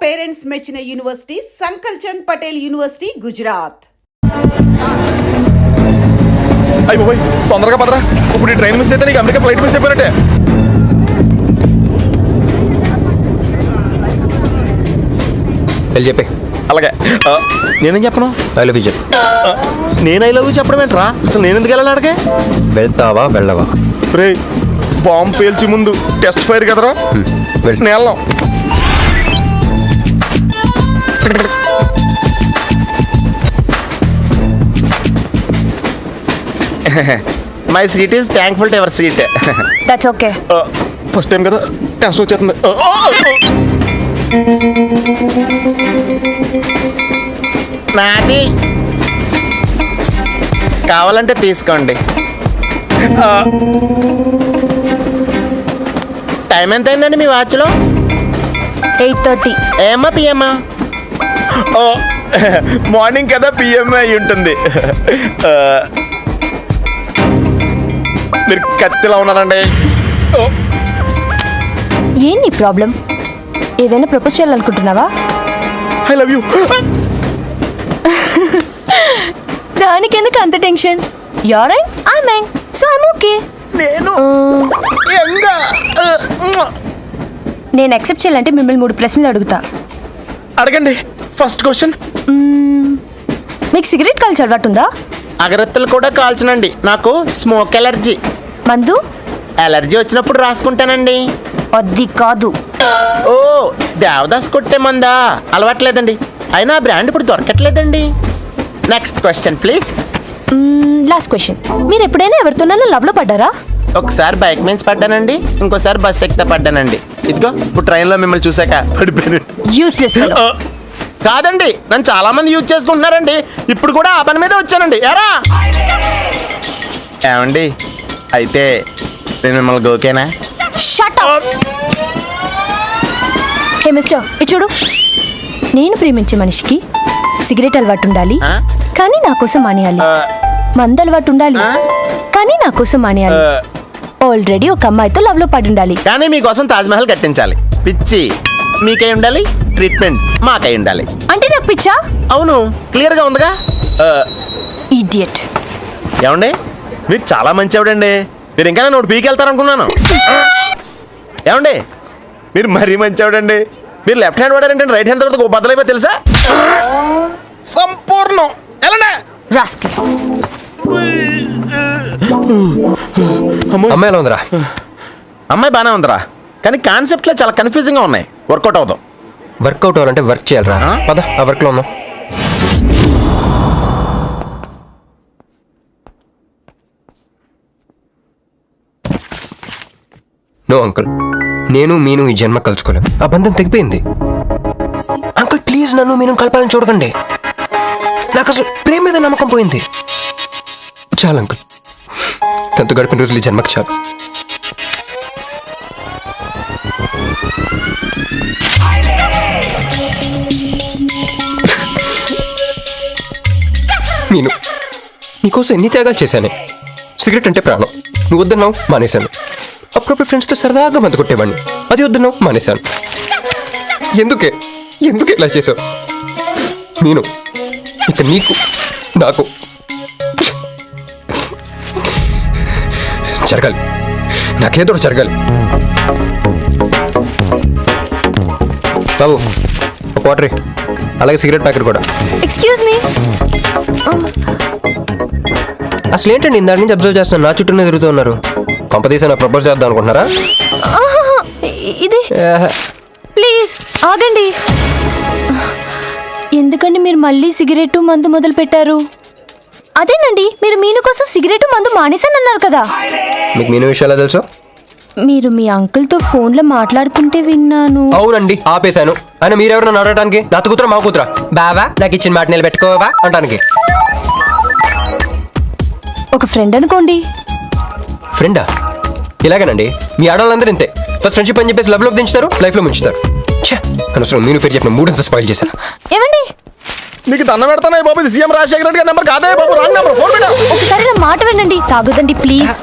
Parents మెచ్చిన university సంకల్ Chand Patel university Gujarat. అయ్యి బాబోయ్, తొందరగా పదరా. ఇప్పుడు ఈ ట్రైన్ మిస్ అయితే నీకు అమెరికా ఫ్లైట్ మిస్ అయిపోయినట్టే. వెళ్ళి చెప్పే. అలాగే. నేనేం చెప్పను? ఐ లవ్ యూ చెప్పు. నేను ఐ లవ్ యూ చెప్పడం ఏంట్రా? అసలు నేను ఎందుకు వెళ్ళాలి అడిగే? వెళ్తావా వెళ్ళవా? రే, బాంబు పేల్చి ముందు టెస్ట్ ఫైర్ కదరా. నేను వెళ్ళాం. My seat is thankful to ever seat. That's okay. First time కదా, టెన్షన్ వచ్చేస్తుంది. నాది కావాలంటే తీసుకోండి. టైం ఎంత అయిందండి మీ వాచ్లో? 8:30. ఏమా పిఎమ్మా? ఓ, మార్నింగ్ కదా, పిఎంఏ అయి ఉంటుంది. మీరు కత్తిలా ఉన్నారండి. ఏంటి ప్రాబ్లం? ఏదైనా ప్రపోజ్ చేయాలనుకుంటున్నావా? I love you. దానికి ఎందుకు అంత tension? You're right, I mine, so I'm okay. నేను నేను యాక్సెప్ట్ చేయాలంటే మిమ్మల్ని 3 ప్రశ్నలు అడుగుతా. అడగండి. ఫస్ట్ క్వశ్చన్, మీకు సిగరెట్ కాల్చి అలవాటు ఉందా? అగరత్తులు కూడా కాల్చనండి. నాకు స్మోక్ ఎలర్జీ. మందు? ఎలర్జీ వచ్చినప్పుడు రాసుకుంటానండి. అది కాదు. ఓ, దేవదాస్ కొట్టే మందా? అలవాట్లేదండి. అయినా బ్రాండ్ ఇప్పుడు దొరకట్లేదండి. Next question please. Last question, మీరు ఎప్పుడైనా ఎవరితోనైనా లవ్లో పడ్డారా? ఒకసారి బైక్ మీద పడ్డానండి, ఇంకోసారి బస్ ఎక్కితే పడ్డానండి. ఇదిగో ఇప్పుడు ట్రైన్లో మిమ్మల్ని చూసాక పడిపోయాను. యూస్లెస్. కాదండి, నన్ను చాలా మంది యూజ్ చేసుకుంటున్నారండి. ఇప్పుడు కూడా ఆ పని మీద వచ్చానండి. ఎరా ఏమండి, అయితే నేను మిమ్మల్ని ఓకేనా? Shut up. హే మిస్టర్, ఇది చూడు. నేను ప్రేమించే మనిషికి సిగరెట్ అలవాటు ఉండాలి, కానీ నా కోసం మానేయాలి. మందు అలవాటు ఉండాలి, కానీ నా కోసం మానేయాలి. ఆల్రెడీ ఒక అమ్మాయితో లవ్ లో పడి ఉండాలి, కానీ మీకోసం తాజ్మహల్ కట్టించాలి. పిచ్చి మీకై ఉండాలి, ట్రీట్మెంట్ మాకై ఉండాలి. అంటే నాకు పిచ్చా? అవును, క్లియర్గా ఉందిగా. ఇడియట్. ఏమండి, మీరు చాలా మంచివాడండి. మీరు ఇంకా నన్ను పీకి వెళ్తారనుకున్నాను. ఏమండి, మీరు మరీ మంచివాడండి. మీరు లెఫ్ట్ హ్యాండ్ వాడారంటే రైట్ హ్యాండ్ తర్వాత బద్దలైపోయి తెలుసా? సంపూర్ణం. ఎలా రాస్కెల్. అమ్మాయి ఎలా ఉందిరా? అమ్మాయి బాగానే ఉందిరా, కానీ కాన్సెప్ట్లో చాలా కన్ఫ్యూజింగ్గా ఉన్నాయి. వర్కౌట్ అవుతాం. వర్కౌట్ అవ్వాలంటే వర్క్ చేయాలరా. పద, ఆ వర్క్లో ఉన్నాం. నో అంకుల్, నేను మీను ఈ జన్మ కలుసుకోలేం. ఆ బంధం తెగిపోయింది. అంకుల్ ప్లీజ్, నన్ను మీను కలపాలని చూడకండి. నాకు అసలు ప్రేమ మీద నమ్మకం పోయింది. చాలు అంకుల్, తనతో గడిపిన రోజులు ఈ జన్మకి చాలు. నేను నీకోసం ఎన్ని త్యాగాలు చేశానే. సిగరెట్ అంటే ప్రాణం, నువ్వు వద్దన్నావు, మానేశాను. అప్పుడప్పుడు ఫ్రెండ్స్తో సరదాగా మందు కొట్టేవాడిని, అది వద్దన్నావు, మానేశాను. ఎందుకే ఇలా చేసావు? నేను ఇక నీకు నాకు జరగాలి, నాకేదో జరగాలి. బాబు, ఒక వాటర్, అలాగే సిగరెట్ ప్యాకెట్ కూడా. Excuse me. అసలు ఏంటండి ఇందాక నుంచి అబ్జర్వ్ చేస్తాను, నా చుట్టూనే తిరుగుతూ ఉన్నారు. కంపతీసా నా ప్రపోజ్ చేద్దాం అనుకుంటున్నారా? ఇది ప్లీజ్ ఆగండి. ఎందుకండి మీరు మళ్ళీ సిగరెట్ మందు మొదలు పెట్టారు? అదేనండి, మీరు మీను కోసం సిగరెట్ మందు మానేశానన్నారు కదా. మీకు మీను విషయాలు తెలుసు? మీరు మీ అంకుల్తో ఫోన్లో మాట్లాడుతుంటే విన్నాను. అవునండి, ఆపేశాను. ఆయన మీరెవరు నన్ను అడగడానికి? నా కూతురా మా కూతురా? బావా నాకు ఇచ్చిన మాట నిలబెట్టుకోవా అంటానికి. ఒక ఫ్రెండ్ అనుకోండి. ఫ్రెండా? ఇలాగేనండి, మీ ఆడవాళ్ళందరూ ఇంతే. ఫస్ట్ ఫ్రెండ్షిప్ అని చెప్పేసి లవ్లోకి దించుతారు, లైఫ్లో ముంచుతారు. అనవసరం మీను పేరు చెప్పిన మూడంతా స్పాయిల్ చేశారు. ఏమండి, నీకు దండం పెడతానే బాబు, ఇది సీఎం రాజశేఖర రెడ్డి గారి నెంబర్ కాదే బాబు, రాంగ్ నెంబర్. ఫోన్ పెట్టా. ఒకసారి నా మాట వినండి. తాగొద్దండి ప్లీజ్.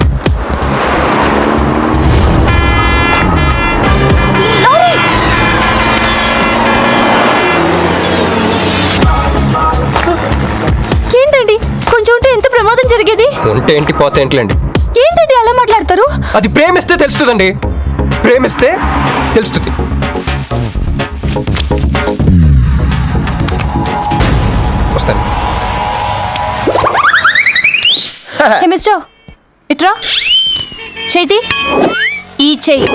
ఉంటే ఏంటి పోతే ఏంటిలేండి. ఏంటండి అలా మాట్లాడతారు? అది ప్రేమిస్తే తెలుస్తుందండి, ప్రేమిస్తే తెలుస్తుంది. వస్తాను. హే మిస్టర్, ఇట్రా. చేతి ఈ చెయ్యి,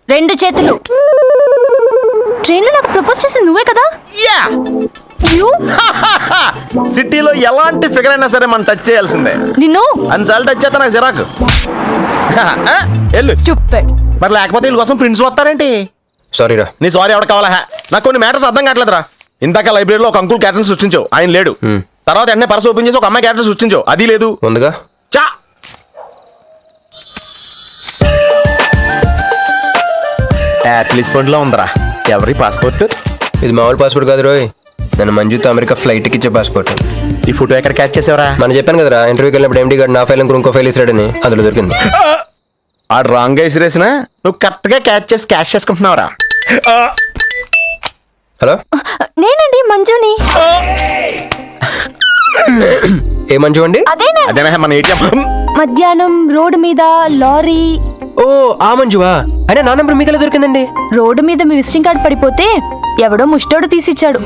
2 చేతులు. ట్రైన్లో నాకు ప్రపోజ్ చేసింది నువ్వే కదా? యా యూ సిటీలో ఎలాంటి ఫిగర్ అయినా సరే మనం టచ్ చేయాల్సిందే. నిన్ను అన్నిసార్లు టచ్ చేస్తా నాకు చిరాకు. వెళ్ళు. స్టూపిడ్. మరి లేకపోతే వీళ్ళ కోసం ప్రిన్స్ వస్తారేంటి? సారీ రా. నీ సారీ ఎవడ కావాలా? నాకు కొన్ని మ్యాటర్స్ అర్థం కావట్లేదురా. ఇందాక లైబ్రరీలో ఒక అంకుల్ క్యారెక్టర్ సృష్టించావు, ఆయన లేడు. తర్వాత ఎన్నే పర్స్ ఓపెన్ చేసి ఒక అమ్మాయి క్యారెక్టర్ సృష్టించావు, అది లేదు. ముందుగా చా యాప్లిస్ ఫండ్లో ఉందరా. ఎవరి పాస్పోర్ట్? ఇది మామూలు పాస్పోర్ట్ కాదు రోయ్, నన్ను మంజుతో అమెరికా ఫ్లైట్కి ఇచ్చే పాస్పోర్ట్. ఈ ఫోటో ఎక్కడ క్యాచ్ చేసావరా? మనం చెప్పాను కదరా, ఇంటర్వ్యూకి వెళ్ళినప్పుడు ఎండి గారు నా ఫైల్ ఇంకో ఫైల్ ఇస్తాడని, అందులో దొరికింది. ఆ రాంగ్ గా ఇసిరేసినా నువ్వు కరెక్ట్ గా క్యాచ్ చేసి క్యాష్ చేసుకుంటున్నావురా. హలో, నేనండి మంజుని. ఏ మంజు అండి? అదేనా మన ఏటీఎం? మధ్యాహ్నం రోడ్డు మీద లారీ. ఓ ఆ మంజువా? అయినా నా నెంబర్ మీకు ఎలా దొరికిందండి? రోడ్డు మీద మీ విజిటింగ్ కార్డ్ పడిపోతే ఎవడో ముష్టోడు తీసిచ్చాడు.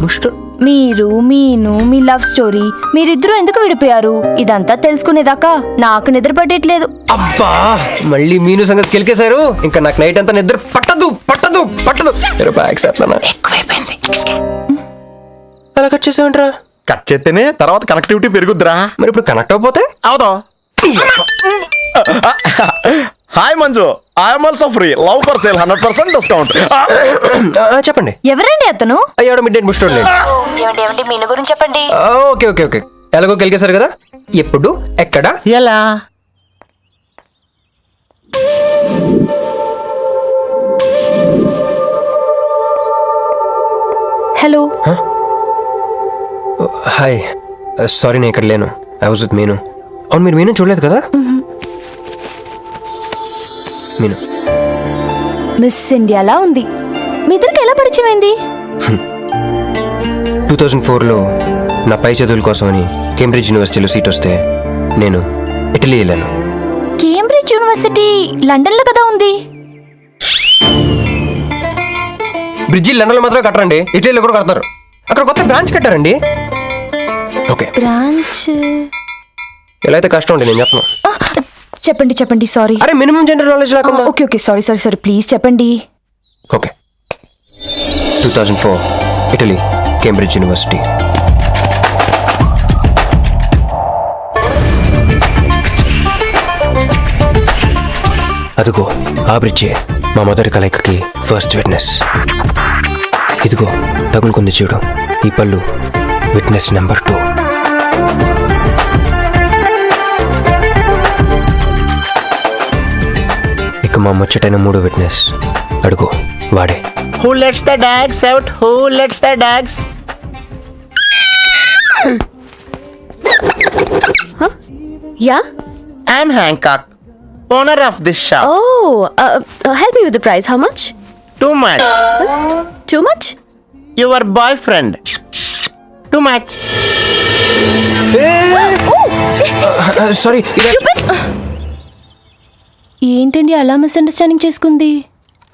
ముష్ట మీరు మీను మీ లవ్ స్టోరీ, మీరిద్దరూ ఎందుకు విడిపోయారు ఇదంతా తెలుసుకునేదాకా నాకు నిద్ర పట్టేట్లేదు. అబ్బా, మళ్ళీ మీను సంగతి కెలికేశారు. ఇంకా నాకు నైట్ అంతా నిద్ర పట్టదు పట్టదు పట్టదు. ఎక్కువైపోయింది. అలా కట్ చేసామంటరా? కట్ చేస్తేనే తర్వాత కనెక్టివిటీ పెరుగుద్దిరా. మరి ఇప్పుడు కనెక్ట్ అయిపోతే అవుదా? Hi Manju, I'm also free. Love for sale 100% discount. చెప్పండి. ఎవరండి అతను? అయ్యాడు మిడ్ నైట్ ముస్టోడ్ ఏమండి మీను గురించి చెప్పండి. ఓకే ఓకే ఓకే, ఎలాగో కెలికేశారు కదా. ఎప్పుడు ఎక్కడ ఎలా? హలో. హాయ్, సారీ నేను ఇక్కడ లేను. ఐ వాజ్ విత్ మీను. అవును, మీరు మీను చూడలేదు కదా? మీను మిస్ ఇండియాలా ఉంది. మీ ఇద్దరికి ఎలా పరిచయం అయింది? 2004లో నా పై చదువుల కోసమని కేంబ్రిడ్జ్ యూనివర్సిటీలో సీట్ వస్తే నేను ఇటలీ వెళ్ళాను. కేంబ్రిడ్జ్ యూనివర్సిటీ లండన్లో కదా ఉంది. బ్రిడ్జి లండన్లో మాత్రమే కట్టరండి, ఇటలీలో కూడా కడతారు. అక్కడ కొత్త బ్రాంచ్ కట్టారండి. ఓకే, బ్రాంచ్ ఎలా అయితే కష్టం అండి, నేను చెప్పను. చెప్పండి చెప్పండి. సారీ. అరే మినిమం జనరల్ నాలెడ్జ్ లేకుండా. Okay okay, sorry sorry sorry, please చెప్పండి. Okay, 2004 Italy, Cambridge university. అదిగో ఆ బ్రిడ్జే మా మొదటి కలయికకి ఫస్ట్ విట్నెస్. ఇదిగో తగులుకుంది చూడు ఈ పళ్ళు, విట్నెస్ నెంబర్ 2. ఇక మా ముచ్చటైన 3 విట్నెస్ అడుగు వాడే. Who lets the dogs out? Who lets the dogs? Yeah? I'm Hancock, owner of this shop. Oh, help me with the price. How much? Too much. Too much? Your boyfriend. Too much. Sorry. ఏంటండి అలా misunderstanding చేసుకుంది?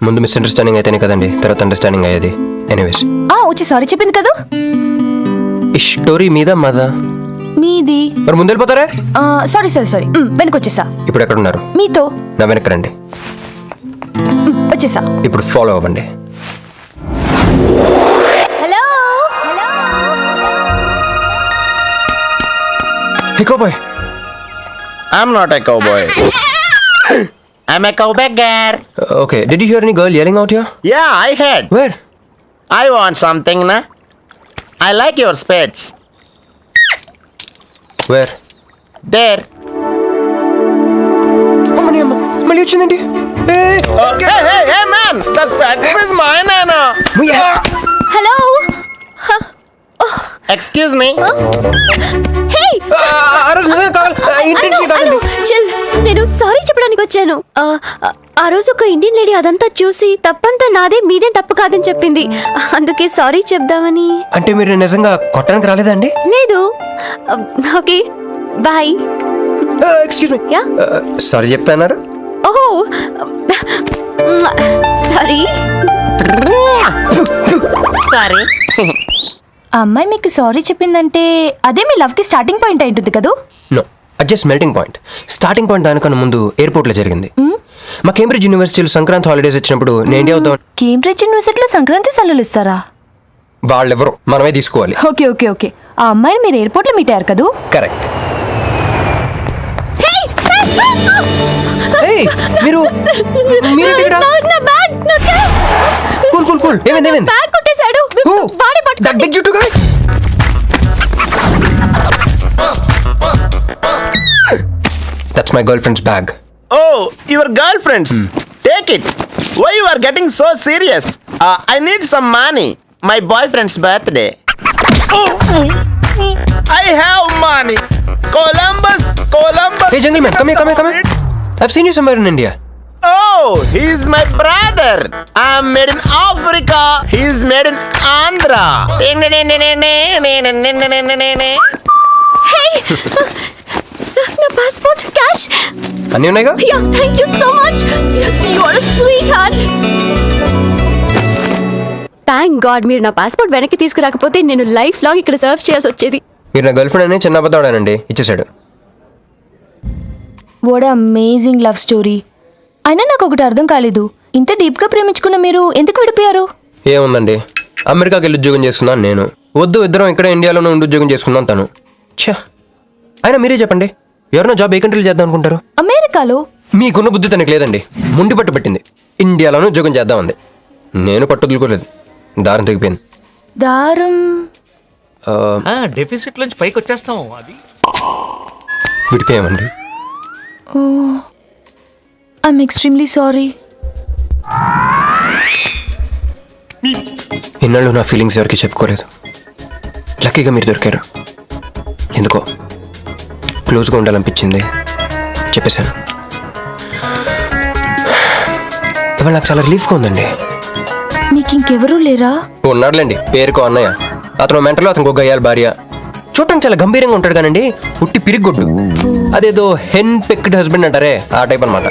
ముందు misunderstanding అయితేనే కదండి తర్వాత understanding అయ్యేది. Anyways, వచ్చి sorry చెప్పింది కదా. ఈ స్టోరీ మీద మాదా? మీది. మరి ముందు వెళ్ళిపోతారా? సారీ సారీ సారీ, వెనకొచ్చేసా. ఇప్పుడు ఎక్కడ ఉన్నారు? మీతో. నా వెనక్కి రండి. వచ్చేసా. ఇప్పుడు ఫాలో అవ్వండి. Hello. Hey cowboy. I'm not a cowboy. I'm a cowbagger. Okay, did you hear any girl yelling out here? Yeah, I heard. Where? I want something, na? I like your spades. Where? There. అమ్మని అమ్మ, మళ్ళీ వచ్చిందండి. Hey, man! The spades is mine, Anna. Hello? Excuse me. Hey! ఆ రోజు నిజంగా కావాలి, intention కాదండి. Chill. నేను సారీ చెప్పడానికి వచ్చాను. ఆ రోజు ఒక ఇండియన్ లేడీ అదంతా చూసి తప్పంతా నాదే, మీదేం తప్పు కాదని చెప్పింది. అందుకే సారీ చెప్దామని. అంటే మీరు నిజంగా కొట్టడానికి రాలేదా అండి? లేదు. Okay, bye. Excuse me. Yeah? Sorry చెప్తాన్నారు. ఓహో సారీ. సారీ. ఆ అమ్మాయి మీకు సారీ చెప్పిందంటే అదే మీ లవ్కి స్టార్టింగ్ పాయింట్ అయి ఉంటుంది కదూ? నో, అది just melting point. Starting point దానికన్నా ముందు ఎయిర్పోర్ట్లో జరిగింది. మా కేంబ్రిడ్జ్ యూనివర్సిటీలో సంక్రాంతి హాలిడేస్ వచ్చినప్పుడు నేను ఇండియా వద్దాం. కేంబ్రిడ్జ్ యూనివర్సిటీలో సంక్రాంతి సెలవులు ఇస్తారా? వాళ్ళెవరో మనమే తీసుకోవాలి. Okay okay okay. ఆ అమ్మాయిని మీరు ఎయిర్పోర్ట్లో మీట్ అయ్యారు కదూ? కరెక్ట్. మీరు మీరేంటి ఇక్కడ? నా బ్యాగ్, నా క్యాష్. Cool cool cool. ఏమైంది ఏమైంది? బ్యాగ్ కొట్టేశాడు. వాడే దట్ పట్టుకోండి. బిగ్ జుట్టు guy. That's my girlfriend's bag. Oh, your girlfriends. Take it. Why you are getting so serious? I need some money. My boyfriend's birthday. I have money. Columbus. Hey gentleman, come here. I've seen you somewhere in India. Oh, he's my brother. I'm made in Africa. He's made in Andhra. నా passport, cash. అన్నీ ఉన్నాయిగా? Yeah, thank you so much. You are a sweetheart. Thank God మీరు నా passport వెనక్కి తీసుకురాకపోతే నేను life long ఇక్కడ serve చేయాల్సి వచ్చేది. మీరు నా గర్ల్ఫ్రెండ్ అని చిన్న అబద్ధాడానండి, ఇచ్చేసాడు. What amazing love story. అయినా నాకు ఒకటి అర్థం కాలేదు, ఇంత డీప్గా ప్రేమించుకున్న మీరు ఎందుకు విడిపోయారు? ఏముందండి, అమెరికాకి వెళ్ళి ఉద్యోగం చేస్తున్నాను నేను. వద్దు, ఇద్దరం ఇక్కడ ఇండియాలోనే ఉండి ఉద్యోగం చేసుకుందాం తను. ఛా, అయినా మీరే చెప్పండి, ఎవరైనా జాబ్ ఏ కంట్రీలో చేద్దాం అనుకుంటారు? అమెరికాలో? మీకున్న బుద్ధి తనకి లేదండి. ముండి పట్టు పెట్టింది, ఇండియాలోనే ఉద్యోగం చేద్దామంది. నేను పట్టుదలుకోలేదు, దారం తెగిపోయింది. దారం డెఫిసిట్ నుంచి పైకి వచ్చేస్తాం. అది విడిపోయామండి. I'm extremely sorry. ఇన్నాళ్ళు నా ఫీలింగ్స్ ఎవరికి చెప్పుకోలేదు. లక్కీగా మీరు దొరికారు. ఎందుకో క్లోజ్గా ఉండాలనిపించింది, చెప్పేశాను. ఇవాళ నాకు చాలా రిలీఫ్గా ఉందండి. మీకు ఇంకెవరూ లేరా? ఉన్నాడులేండి, పేరుకో అన్నయ్య. అతను మెంటలో, అతను గొగ్గయ్యాలి భార్య. చూడటానికి చాలా గంభీరంగా ఉంటాడు కానండి, ఉట్టి పిరిగొడ్డు. అదేదో హెన్ పెక్డ్ హస్బెండ్ అంటారే, ఆ టైప్ అనమాట.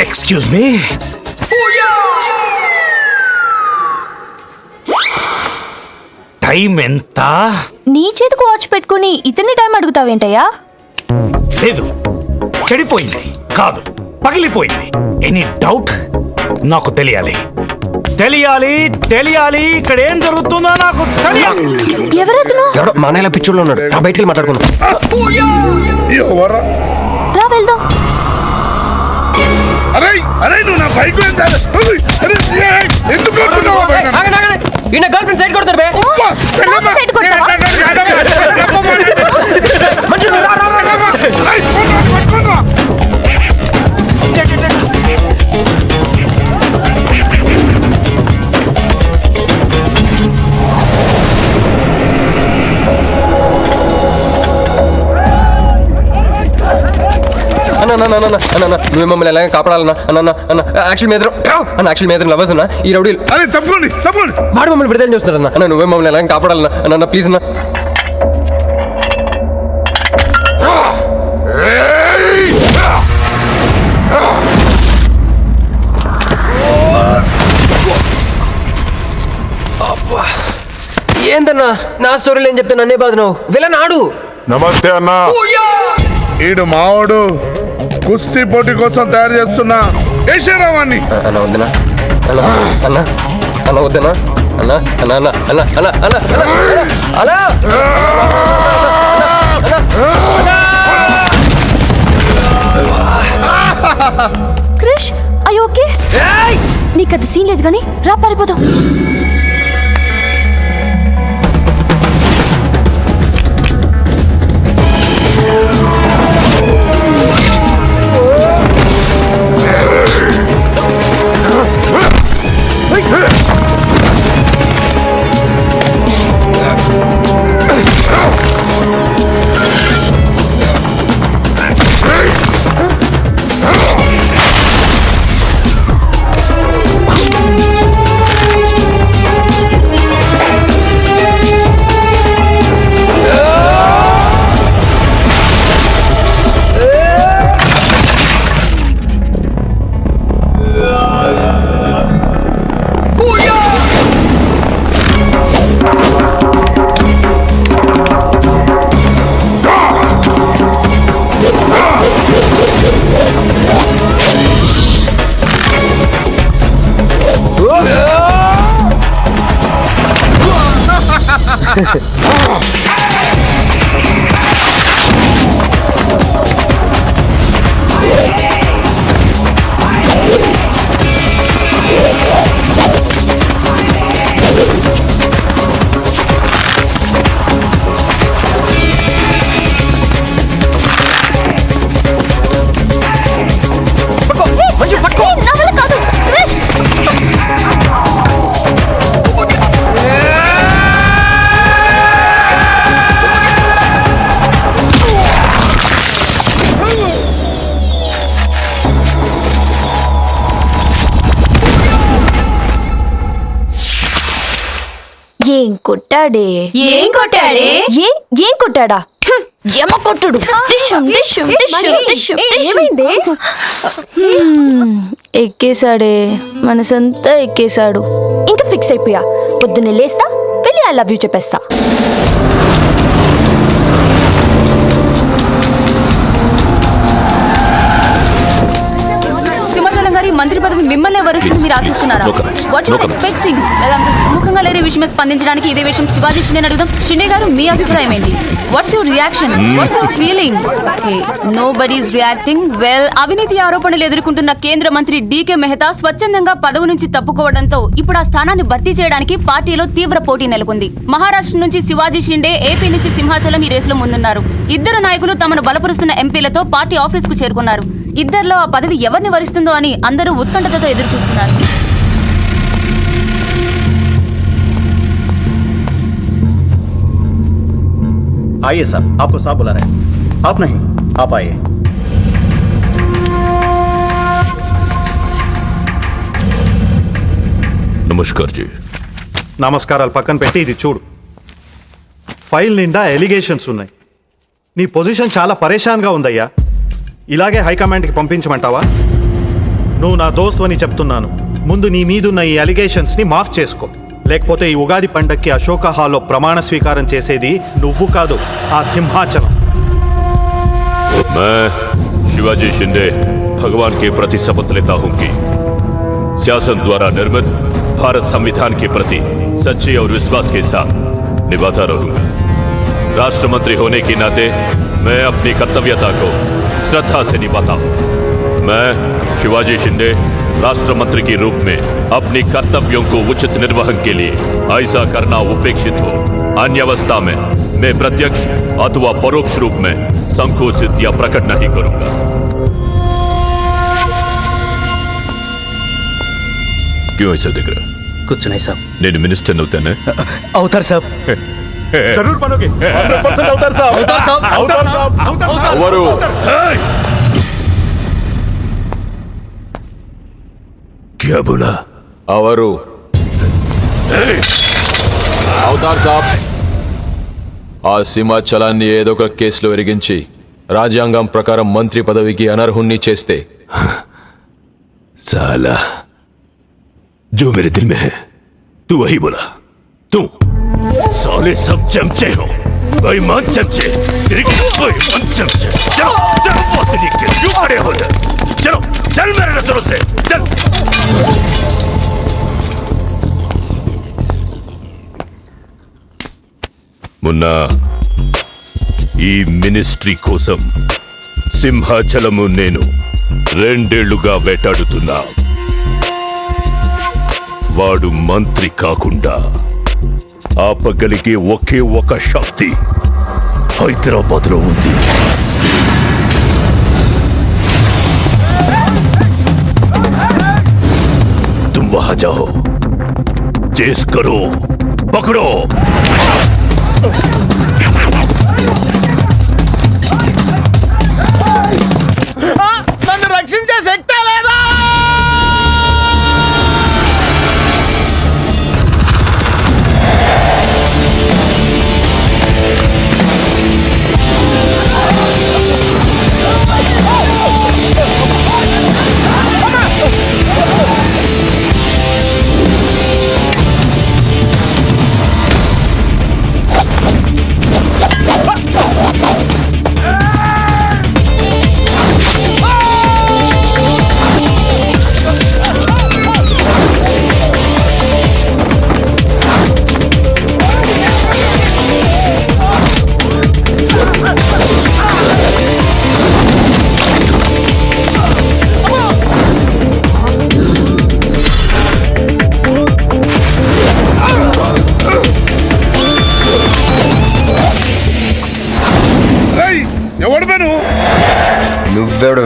Excuse me. టైం ఎంత? నీ చేతికి వాచ్ పెట్టుకుని ఇతన్ని టైం అడుగుతావేంటయ్యా? లేదు, చెడిపోయింది కాదు, పగిలిపోయింది. Any doubt? నాకు తెలియాలి. ఇక్కడ ఏం జరుగుతుందో నాకు తెలియాలి. ఎవరతను? ఎవడో మా అన్నయ్యలా పిచ్చోళ్ళు ఉన్నాడు, రా బయటికి వెళ్ళి మాట్లాడుకుందాం. రా వెళ్దాం. నువ్వు నా బైక్ ఎందుకు ఈయన గర్ల్ ఫ్రెండ్ సైడ్ కొడతారు బే. సైడ్ కొడతావా? అన్న నువ్వు మమ్మల్ని ఎలాగ కాపాడాలన్నా అన్న యాక్చువల్ మీద లవర్స్ అన్న ఈ రౌడీలు. అరే తప్పండి వాడు మమ్మల్ని విడుదల చేస్తున్నాడు అన్న నువ్వే మమ్మల్ని ఎలాగ కాపాడాలన్నా అన్న ప్లీజ్ అన్న. ఏందన్నా నా స్టోరీలు ఏం చెప్తే నన్నే బాధ నువ్వు విలన్ ఆడు. నమస్తే అన్నా, ఈడు మావాడు కుస్తీ పోటీ కోసం తయారు చేస్తున్నా యశరావాణ్ణి. అన్న వద్దనా అన్న వద్దనా అన్న అన్న అన్న అన్న అన్న అన్న అన్న క్రిష్ అయ్యో ఓకే, నీకు అది సీన్ లేదు కానీ రా పారిపోదాం. ఏం కొట్టాడే ఏం కొట్టాడే? ఏం కొట్టాడా ఏమ కొట్టుడు డిష్షుం, డిష్షుం, డిష్షుం, డిష్షుం, డిష్షుం. ఎక్కేశాడే మనసంతా ఎక్కేశాడు. ఇంకా ఫిక్స్ అయిపోయా, పొద్దున్నే లేస్తా వెళ్ళి ఐ లవ్ యూ చెప్పేస్తా. సింహాచలం గారి మంత్రి పదవి మిమ్మల్ని వరుస్తుంది మీరు ఆశిస్తున్నారా? What you expecting? ముఖంగా లేని విషయమే స్పందించడానికి ఇదే విషయం శివాజీ షిండే అడుగుదాం. షిండే గారు మీ అభిప్రాయం ఏంటి? What's your reaction? What's your feeling? Okay, nobody is reacting. Well, అవినీతి ఆరోపణలు ఎదుర్కొంటున్న కేంద్ర మంత్రి డీకే మెహతా స్వచ్ఛందంగా పదవి నుంచి తప్పుకోవడంతో ఇప్పుడు ఆ స్థానాన్ని భర్తీ చేయడానికి పార్టీలో తీవ్ర పోటీ నెలకొంది. మహారాష్ట్ర నుంచి శివాజీ షిండే, ఏపీ నుంచి సింహాచలం ఈ రేసులో ముందున్నారు. ఇద్దరు నాయకులు తమను బలపరుస్తున్న ఎంపీలతో పార్టీ ఆఫీస్ కు చేరుకున్నారు. ఇద్దరిలో ఆ పదవి ఎవరిని వరిస్తుందో అని అందరూ ఉత్కంఠతతో ఎదురు చూస్తున్నారు. आइए साहब, आपको साहब बुला रहे हैं. आप नहीं, आप आइए. నమస్కార్ జీ. నమస్కారాలు పక్కన పెట్టి ఇది చూడు. ఫైల్ నిండా ఎలిగేషన్స్ ఉన్నాయి. నీ పొజిషన్ చాలా పరేషాన్గా ఉందయ్యా. ఇలాగే హైకమాండ్కి పంపించమంటావా? నువ్వు నా దోస్తు అని చెప్తున్నాను. ముందు నీ మీదున్న ఈ అలిగేషన్స్ని మాఫ్ చేసుకో. లేకపోతే ఈ ఉగాది పండక్కి అశోక హాల్లో ప్రమాణ స్వీకారం చేసేది నువ్వు కాదు, ఆ సింహాచలం. मैं शिवाजी शिंदे भगवान के प्रति शपथ लेता हूं कि शासन द्वारा निर्मित भारत संविधान के प्रति सच्चे और विश्वास के साथ निभाता रहूंगा. राष्ट्र मंत्री होने के नाते मैं अपनी कर्तव्यता को श्रद्धा से निभाता हूं. मैं शिवाजी शिंदे राष्ट्र मंत्री के रूप में अपनी कर्तव्यों को उचित निर्वहन के लिए ऐसा करना उपेक्षित हो. अन्य अवस्था में मैं प्रत्यक्ष अथवा परोक्ष रूप में संकोचित या प्रकट नहीं करूंगा. क्यों ऐसा दिख रहा? कुछ नहीं साहब. నేను మినిస్టర్ అవుతానే? అవుతారు సాబ్. जरूर बनोगे. 100% అవుతారు సాబ్. అవుతారు సాబ్. ఎవరు? क्या बोला? అవరు అవతార్ సాబ్, ఆ సింహాచలాన్ని ఏదో ఒక కేసులో ఎరిగించి రాజ్యాంగం ప్రకారం మంత్రి పదవికి అనర్హుణ్ణి చేస్తే साला जो मेरे दिल में है तू वही बोला. तू साले सब चमचे हो, बेईमान चमचे, बेईमान चमचे. चलो चलो बहुत लिख के क्यों खड़े हो जाए? चलो चल मेरे नजरों से चल. मुन्ना, ఈ మినిస్ట్రీ కోసం సింహాచలము నేను 2 ఏళ్లుగా వేటాడుతున్నా. వాడు మంత్రి కాకుండా ఆపగలిగే ఒకే ఒక శక్తి హైదరాబాద్ లో ఉంది. तुम वहां जाओ, चेस करो, पकड़ो. నన్ను రక్షించే శక్తి లేదా?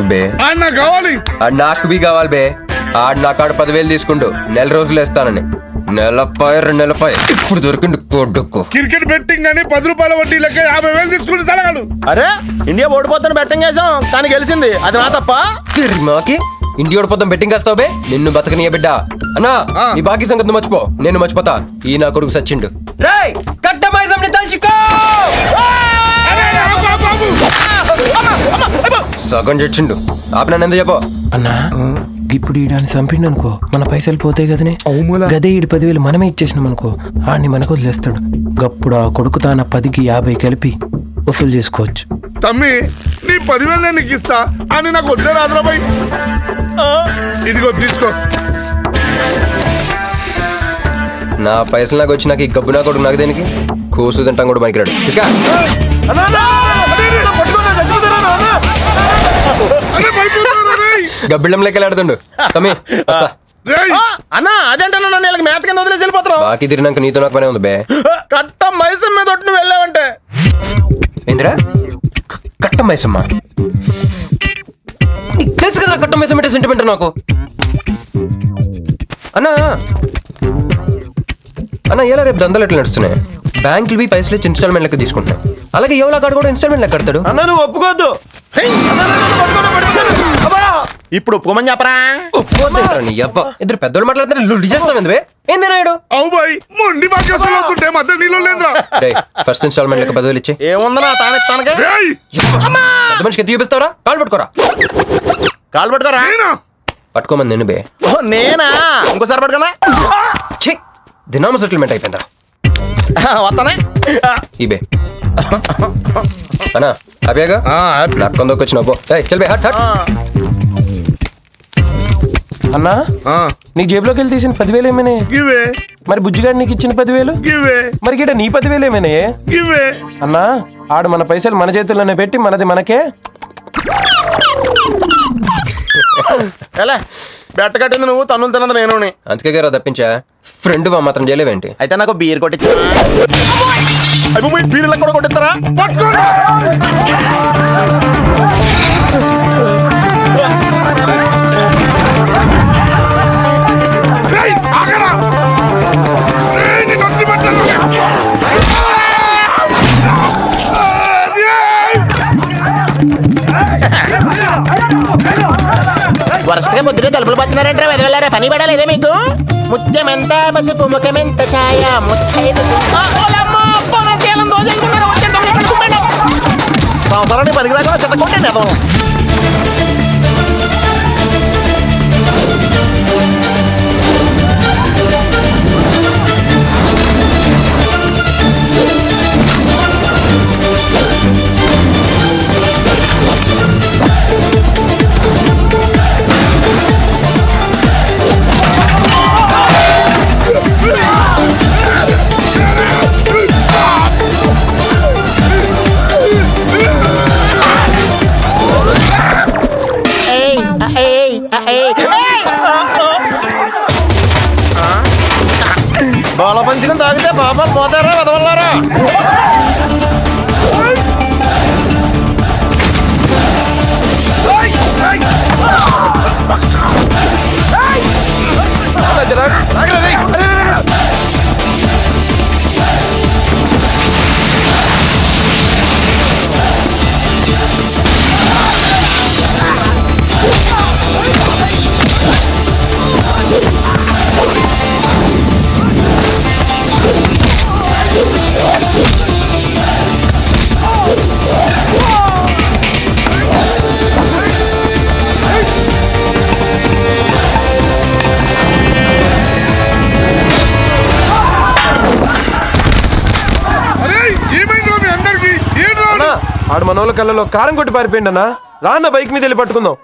ఎందుకు బే? ఆయన నాకు కావాలి. ఆడు నాకు బి కావాలి బే. ఆడు నా కాడ 10,000 తీసుకుంటూ నెల రోజులు వేస్తానని. నెలపై 2 నెలపై ఇప్పుడు దొరికిండు కొడుకు. క్రికెట్ బెట్టింగ్ అని 10 రూపాయల వడ్డీ లెక్క 50,000 తీసుకుని సలగాడు. అరే ఇండియా ఓడిపోతాను బెట్టింగ్ వేసాం కానీ గెలిచింది, అది నా తప్ప. మాకి ఇంటి ఓడిపోతాం బెట్టింగ్ వేస్తావు బే. నిన్ను బతకనియ బిడ్డ. అన్నా నీ బాకీ సంగతి నువ్వు మర్చిపో, నేను మర్చిపోతా. ఈ నా కొడుకు సచ్చిండు. రేయ్ కట్టమైజంని తలుచుకో. సగం చచ్చిండు. ఆపి నన్ను ఎందుకు చెప్పు. అన్నా ఇప్పుడు ఈడాన్ని చంపిండు అనుకో మన పైసలు పోతాయి కదనే. గదే ఈడు 10,000 మనమే ఇచ్చేసినాం అనుకో ఆడిని మనకు వదిలేస్తాడు. గప్పుడు ఆ కొడుకు తాన 10కి 50 కలిపి వసూలు చేసుకోవచ్చు. తమ్మి నీ 10,000 నేను నీకు ఇస్తా అని నాకు వద్దే రాదురాబాయ్. ఇదిగో తీసుకో. నా పైసలు నాకు వచ్చి నాకు ఈ గబ్బు నా కొడుకు నాకు దేనికి కూసు తింటాం కూడా పనికిరాడు. గబ్బిళ్ళం లెక్కలు ఆడుతుండు. తమ్మి వస్తా. అన్నా అదేంటన్నా నన్ను వీళ్ళకి మేత కింద వదిలేసి వెళ్ళిపోతున్నావు. బాకీ తిరిగినాక నీతో నాకు పనే ఉంది బే. కట్ట మైసం మీద ఒట్టు నువ్వు వెళ్ళావంటే. ఏందిరా కట్ట మైసమ్మా? నీకు తెలుసు కదా కట్ట మైసం అంటే సెంటిమెంట్ నాకు. అన్నా అన్న ఎలా రేపు దందాలు ఎట్లా నడుస్తున్నాయి? బ్యాంకులు బి పైసలు ఇచ్చి ఇన్స్టాల్మెంట్ లెక్క తీసుకుంటున్నాయి. అలాగే ఎవలా కాడు కూడా ఇన్స్టాల్మెంట్ లెక్క కడతాడు. అన్న నువ్వు ఒప్పుకోవద్దు. ఇప్పుడు ఒప్పుకోమని చెప్పరా. ఇద్దరు పెద్దోళ్ళు మాట్లాడుతున్నారు. ఏంది నాయుడు ఫస్ట్ ఇన్స్టాల్మెంట్ లెక్క 10,000 ఇచ్చి ఏముందనా తానెత్తానగా పెద్ద మనిషికి ఎత్తి చూపిస్తావరా? కాళ్ళు పట్టుకోరా. కాలు పట్టుకోరా. పట్టుకోమని నేను బే. నేనా ఇంకోసారి పట్టుకున్నా. దినామ సెటిల్మెంట్ అయిపోయిందా? వస్తానే ఈ బే అన్నా హ్యాపీగా నాకు కొందరికి వచ్చిన చల్ బే హట్ హట్. అన్నా నీకు జేబులోకి వెళ్ళి తీసిన 10,000 ఏమైనా? మరి బుజ్జిగాడు నీకు ఇచ్చిన 10,000 మరి గిట నీ 10,000 ఏమైనా? అన్నా ఆడు మన పైసలు మన చేతుల్లోనే పెట్టి మనది మనకే బెట్ట కట్టింది నువ్వు, తన్నులు తిన్నది నేను. అందుకే గారు తప్పించా. ఫ్రెండ్ మాత్రం చేయలేవేంటి? అయితే నాకు బీర్ కొట్టించా. బీర్లకు కూడా కొట్టిస్తారా? వరుసగా ముద్దులు తలుపులు పడుతున్నారంటే వెదవెళ్ళారా? పని పడలేదే మీకు? ముత్యమెంత పసుపు ముఖమెంత ఛాయ సంవత్సరాన్ని పనికిరాకుండా చెత్తకుంటండి అదో. బాల పంచుకుని తాగితే పాపం పోతారా వదవల్లారా? ఆడు మనోళ్ళ కళ్ళలో కారం కొట్టి పారిపోయింది అన్న. రాన్న బైక్ మీద వెళ్ళి పట్టుకుందాం.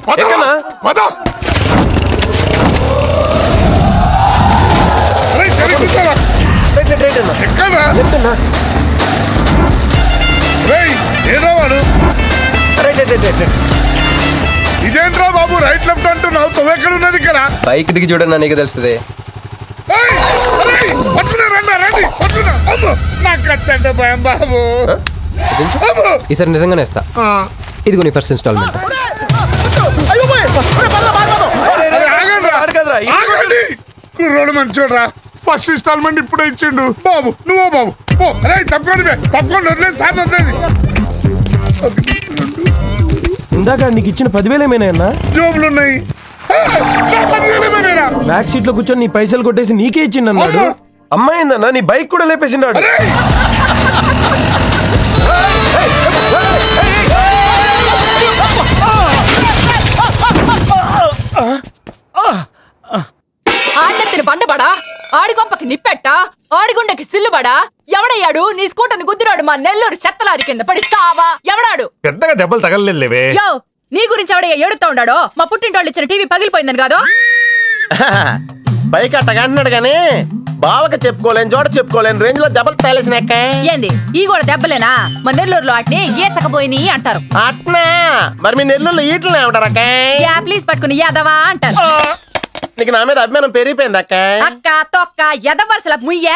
ఇదేంట్రా బాబు రైట్ లెఫ్ట్ అంటున్నావు? తొవ్వెక్కడ ఉన్నది ఇక్కడ? బైక్ దిగి చూడన్నా నీకు తెలుస్తుంది. భయం బాబు. ఈసారి నిజంగానే ఇస్తా. ఇదిగో నీ ఫస్ట్ ఇన్స్టాల్మెంట్. అయ్యో పోయ్. ఒరే, పర్రా, పారిపోదాం. అరే, ఆగండి. కుర్రోడు మంచోడ్రా. ఫస్ట్ ఇన్స్టాల్మెంట్ ఇప్పుడే ఇచ్చిండు. బాబు నువ్వు బాబు ఓ అరే తప్పకుండా వదిలేదు సార్ వదిలేదు. ఇందాక నీకు ఇచ్చిన 10,000 ఏమైనా జోబులు ఉన్నాయి. బ్యాక్ సీట్ లో కూర్చొని నీ పైసలు కొట్టేసి నీకే ఇచ్చిండు అన్నాడు. అమ్మాయిందన్నా నీ బైక్ కూడా లేపేసినాడు. ఆడెత్తిన బండబడా, ఆడి కొంపకి నిప్పెట్ట, ఆడిగుండకి సిల్లుబడా, ఎవడయ్యాడు నీ స్కూటర్ని గుద్దిరాడు మా నెల్లూరు చెత్తలారి కింద పడిస్తావా? ఎవడాడు? పెద్దగా దెబ్బలు తగలలేవే. యో నీ గురించి ఎవడయ్యా ఏడుతా ఉన్నాడో? మా పుట్టింటోళ్ళు ఇచ్చిన టీవీ పగిలిపోయిందని కాదు. పైకి అట్టగా అంటున్నాడు కానీ బావకి చెప్పుకోలేని చోట చెప్పుకోలేని రేంజ్ లో దెబ్బలు తేలేసినాక. ఏంది ఈ కూడా దెబ్బలేనా? మా నెల్లూరులో వాటిని గీచకపోయినాయి అంటారు. అట్నా మరి మీ నెల్లూరులో ఈటలు ఏమంటారక్క? ప్లీజ్ పట్టుకుని యాదవా అంటారు. నీకు నా మీద అభిమానం పెరిగిపోయింది అక్క. అక్క తొక్క ఎదవరుసల ముయ్య